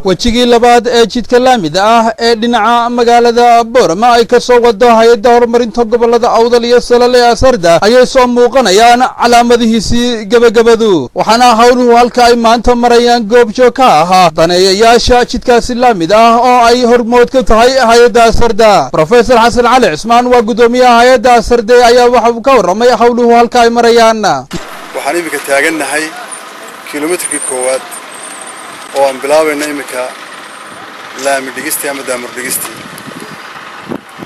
wajigii labaad ee jidka laamida ah ee dhinaca magaalada Boorama ay ka soo wado hay'adda horumarinta gobolada Awdal iyo Salal ee Asarda ayay soo muuqanayaan calaamadihiisii gabagabadu waxaana hawluhu halka ay maanta marayaan goobjoog ka ah daneeyayaasha jidkaasi laamida ah oo ay hormood ka tahay hay'adda Asarda Professor Xasan Cali Cismaan waa gudoomiyaha hay'adda Asarda ayaa waxa uu ka warramay hawluhu halka ay marayaan waxaan imika taaganahay kiiloomitirkii koowaad oo aan bilaabayna imika laami dhigistii ama daamur dhigistii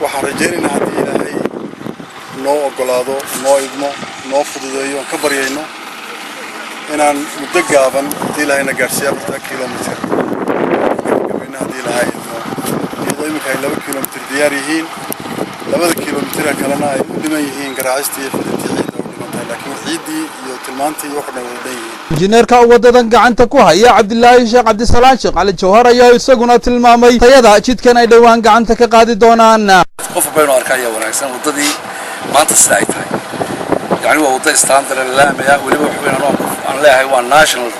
waxaan rajaynaynaa haddii ilaahay noo ogolaado noo idmo noo fududeeyo aan ka baryayno inaan muddo gaaban haddii ilaahayna gaadhsiiya 4 kiiloomitir haddii ilaahay idmo iyadoo imika ay 2 kiiloomitir diyaar yihiin 2 kiiloomitir kalena ay u dhiman yihiin garaacistii iyo fidintii laakiin ciidii iyo tilmaantii wax dhan wada yihiin injineerka wadadan gacanta ku haya Cabdilaahi Sheekh Cabdisalaan Sheekh Cali Jawhar ayaa isaguna tilmaamay tayada jidkan ay dhawaan gacanta ka qaadi doonaan qof baynu arkaya wanaagsan wadadii maanta sida ay tahay yani waa wada standard laamiga waliba waxbaynu aan leeyahay waa national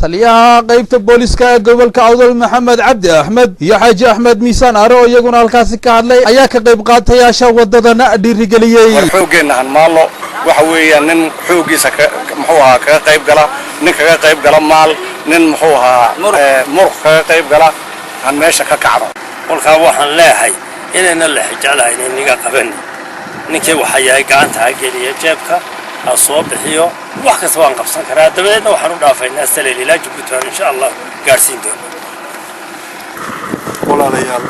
taliyaha qaybta booliska gobolka Awdal Maxamed Cabdi Ahmed iyo Xaaji Ahmed Miisaan Aro iyaguna halkaas ka hadlay ayaa ka qayb qaatayaasha wadadana dhiirigeliyay xooggeena aan maalo waxa weeyaan nin xoogiisa muxuu ahaa ka qayb gala nin kaga qayb gala maal nin muxuu ahaa muruq kaga qayb gala aan meesha ka kacdo kolka waxaan leeyahay inayna la xijalahay inniga qaban ninkii waxa yahay gacanta geliya jeebka soo bixiyo wax kasta waan qabsan karaa dabadeedna waxaan u dhaafaynaa saleel ilaa Jabuuti insha Allah gaarsiin doono walaalayaal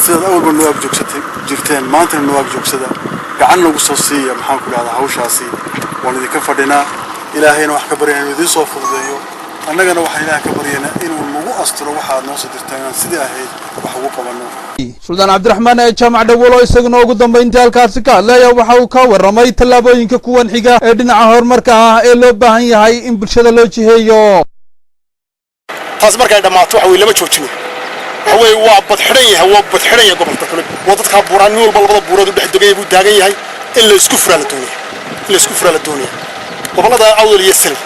sida awalba noo joogsaday jirteen maanta noo joogsada gacan lagu soo siiya maxaan ku dhahdaa hawshaasi waan idinka fadhinaa ilaahayna wax ka baryaynaa idin soo fududeeyo annagana waxaan ilaahay ka baryaynaa inuu nagu asturo waxa aad noo soo dirtaan sidii ahayd wax ugu qabano Suldaan Cabdiraxmaan ee Jaamac Dhawolo isaguna ugu dambeyntii halkaasi ka hadlay waxa uu ka warramay tallaabooyinka kuwan xiga ee dhinaca horumarka ah ee loo baahan yahay in bulshada loo jiheeyo taas markay dhamaato waxa weey lama joojinayo way waa badxiran yahay gobolka kale wadadka buuraan meel walba labada buurood u dhex degay buu taagan yahay in la isku fura la doonayo gobolada Awdal iyo Salal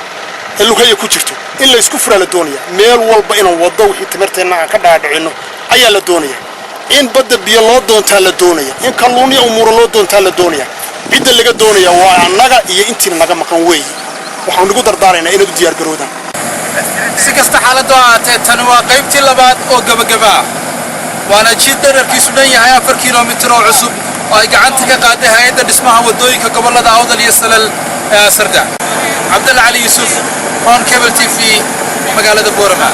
ee lugaya ku jirto in la isku fura la doonayo meel walba inaan wado wixii timirteena aan ka dhaadhicino ayaa la doonaya in badda biyo loo doontaa la doonaya in kalluun iyo umuur loo doontaa la doonaya cidda laga doonaya waa annaga iyo intii naga maqan weey waxaan ugu dardaaraynaa inuu diyaar garowdan si kasta xaaladdu ahaatee tan waa qaybtii labaad oo gabagaba waana jid dhererkiisu dhan yahay 4 kiiloomitir oo cusub oo ay gacanta ka qaaday hay'adda dhismaha wadooyinka gobolada Awdal iyo Salal ee Asarda Cabdalla Ali Yusuf on Cable TV magaalada Boorama